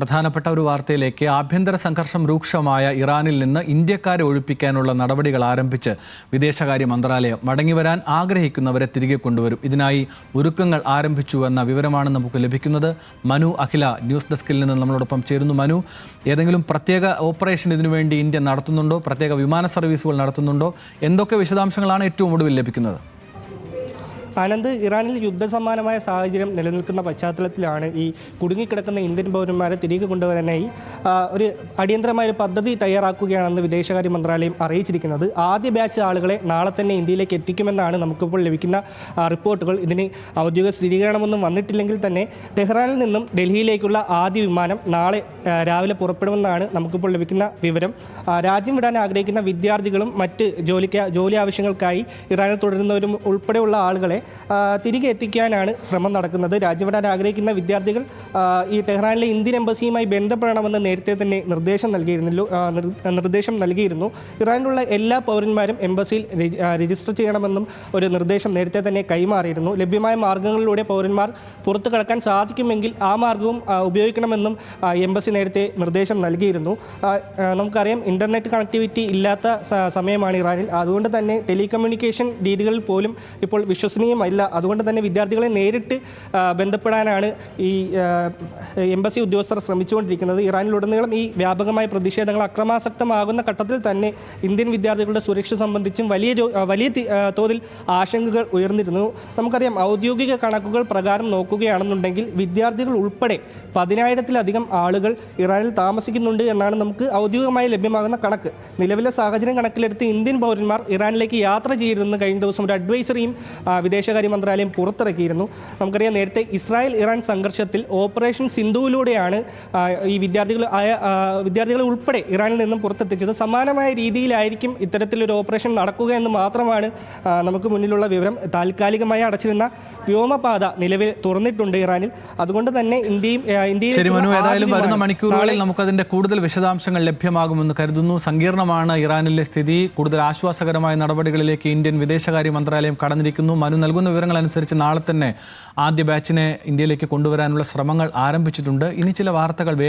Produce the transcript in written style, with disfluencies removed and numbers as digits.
പ്രധാനപ്പെട്ട ഒരു വാർത്തയിലേക്ക്. ആഭ്യന്തര സംഘർഷം രൂക്ഷമായ ഇറാനിൽ നിന്ന് ഇന്ത്യക്കാരെ ഒഴിപ്പിക്കാനുള്ള നടപടികൾ ആരംഭിച്ച് വിദേശകാര്യ മന്ത്രാലയം. മടങ്ങിവരാൻ ആഗ്രഹിക്കുന്നവരെ തിരികെ കൊണ്ടുവരും. ഇതിനായി ഒരുക്കങ്ങൾ ആരംഭിച്ചുവെന്ന വിവരമാണ് നമുക്ക് ലഭിക്കുന്നത്. മനു അഖില ന്യൂസ് ഡെസ്കിൽ നിന്ന് നമ്മളോടൊപ്പം ചേരുന്നു. മനു, ഏതെങ്കിലും പ്രത്യേക ഓപ്പറേഷൻ ഇതിനുവേണ്ടി ഇന്ത്യ നടത്തുന്നുണ്ടോ? പ്രത്യേക വിമാന സർവീസുകൾ നടത്തുന്നുണ്ടോ? എന്തൊക്കെ വിശദാംശങ്ങളാണ് ഏറ്റവും ഒടുവിൽ ലഭിക്കുന്നത്? ആനന്ദ്, ഇറാനിൽ യുദ്ധസമാനമായ സാഹചര്യം നിലനിൽക്കുന്ന പശ്ചാത്തലത്തിലാണ് ഈ കുടുങ്ങിക്കിടക്കുന്ന ഇന്ത്യൻ പൗരന്മാരെ തിരികെ കൊണ്ടുവരാനായി ഒരു അടിയന്തരമായ പദ്ധതി തയ്യാറാക്കുകയാണെന്ന് വിദേശകാര്യ മന്ത്രാലയം അറിയിച്ചിരിക്കുന്നത്. ആദ്യ ബാച്ച് ആളുകളെ നാളെ തന്നെ ഇന്ത്യയിലേക്ക് എത്തിക്കുമെന്നാണ് നമുക്കിപ്പോൾ ലഭിക്കുന്ന റിപ്പോർട്ടുകൾ. ഇതിന് ഔദ്യോഗിക സ്ഥിരീകരണമൊന്നും വന്നിട്ടില്ലെങ്കിൽ തന്നെ ടെഹ്റാനിൽ നിന്നും ഡൽഹിയിലേക്കുള്ള ആദ്യ വിമാനം നാളെ രാവിലെ പുറപ്പെടുമെന്നാണ് നമുക്കിപ്പോൾ ലഭിക്കുന്ന വിവരം. രാജ്യം വിടാൻ ആഗ്രഹിക്കുന്ന വിദ്യാർത്ഥികളും മറ്റ് ജോലി ആവശ്യങ്ങൾക്കായി ഇറാനിൽ തുടരുന്നവരും ഉൾപ്പെടെയുള്ള ആളുകളെ തിരികെ എത്തിക്കാനാണ് ശ്രമം നടക്കുന്നത്. രാജ്യം വിടാൻ ആഗ്രഹിക്കുന്ന വിദ്യാർത്ഥികൾ ഈ ടെഹ്റാനിലെ ഇന്ത്യൻ എംബസിയുമായി ബന്ധപ്പെടണമെന്ന് നേരത്തെ തന്നെ നിർദ്ദേശം നൽകിയിരുന്നു. ഇറാനിലുള്ള എല്ലാ പൗരന്മാരും എംബസിയിൽ രജിസ്റ്റർ ചെയ്യണമെന്നും ഒരു നിർദ്ദേശം നേരത്തെ തന്നെ കൈമാറിയിരുന്നു. ലഭ്യമായ മാർഗ്ഗങ്ങളിലൂടെ പൗരന്മാർ പുറത്തു കടക്കാൻ സാധിക്കുമെങ്കിൽ ആ മാർഗവും ഉപയോഗിക്കണമെന്നും എംബസി നേരത്തെ നിർദ്ദേശം നൽകിയിരുന്നു. നമുക്കറിയാം, ഇൻ്റർനെറ്റ് കണക്ടിവിറ്റി ഇല്ലാത്ത സമയമാണ് ഇറാനിൽ. അതുകൊണ്ട് തന്നെ ടെലികമ്മ്യൂണിക്കേഷൻ രീതികളിൽ പോലും ഇപ്പോൾ വിശ്വസനീയമല്ല. അതുകൊണ്ട് തന്നെ വിദ്യാർത്ഥികളെ നേരിട്ട് ബന്ധപ്പെടാനാണ് ഈ എംബസി ഉദ്യോഗസ്ഥർ ശ്രമിച്ചുകൊണ്ടിരിക്കുന്നത്. ഇറാനിലുടനീളം ഈ വ്യാപകമായ പ്രതിഷേധങ്ങൾ അക്രമാസക്തമാകുന്ന ഘട്ടത്തിൽ തന്നെ ഇന്ത്യൻ വിദ്യാർത്ഥികളുടെ സുരക്ഷ സംബന്ധിച്ചും വലിയ തോതിൽ ആശങ്കകൾ ഉയർന്നിരുന്നു. നമുക്കറിയാം, ഔദ്യോഗിക കണക്കുകൾ പ്രകാരം നോക്കുകയാണെന്നുണ്ടെങ്കിൽ വിദ്യാർത്ഥികൾ ഉൾപ്പെടെ 10,000-ത്തിലധികം ആളുകൾ ഇറാനിൽ താമസിക്കുന്നുണ്ട് എന്നാണ് നമുക്ക് ഔദ്യോഗികമായി ലഭ്യമാകുന്ന കണക്ക്. നിലവിലെ സാഹചര്യം കണക്കിലെടുത്ത് ഇന്ത്യൻ പൗരന്മാർ ഇറാനിലേക്ക് യാത്ര ചെയ്തിരുന്ന കഴിഞ്ഞ ദിവസം ഒരു അഡ്വൈസറിയും വിദേശകാര്യ മന്ത്രാലയം പുറത്തിറക്കിയിരുന്നു. നമുക്കറിയാം, നേരത്തെ ഇസ്രായേൽ ഇറാൻ സംഘർഷത്തിൽ ഓപ്പറേഷൻ സിന്ധുവിലൂടെയാണ് ഈ വിദ്യാർത്ഥികളെ ഉൾപ്പെടെ ഇറാനിൽ നിന്നും പുറത്തെത്തിച്ചത്. സമാനമായ രീതിയിലായിരിക്കും ഇത്തരത്തിലൊരു ഓപ്പറേഷൻ നടക്കുക എന്ന് മാത്രമാണ് നമുക്ക് മുന്നിലുള്ള വിവരം. താൽക്കാലികമായി അടച്ചിരുന്ന വ്യോമപാത നിലവിൽ തുറന്നിട്ടുണ്ട് ഇറാനിൽ. അതുകൊണ്ട് തന്നെ ഏതായാലും വരുന്ന മണിക്കൂറുകളിൽ നമുക്കതിന്റെ കൂടുതൽ വിശദാംശങ്ങൾ ലഭ്യമാകുമെന്ന് കരുതുന്നു. സങ്കീർണമാണ് ഇറാനിലെ സ്ഥിതി. കൂടുതൽ ആശ്വാസകരമായ നടപടികളിലേക്ക് ഇന്ത്യൻ വിദേശകാര്യ മന്ത്രാലയം കടന്നിരിക്കുന്നു. മനു നൽകുന്ന വിവരങ്ങൾ അനുസരിച്ച് നാളെ തന്നെ ആദ്യ ബാച്ചിനെ ഇന്ത്യയിലേക്ക് കൊണ്ടുവരാനുള്ള ശ്രമങ്ങൾ ആരംഭിച്ചിട്ടുണ്ട്. ഇനി ചില വാർത്തകൾ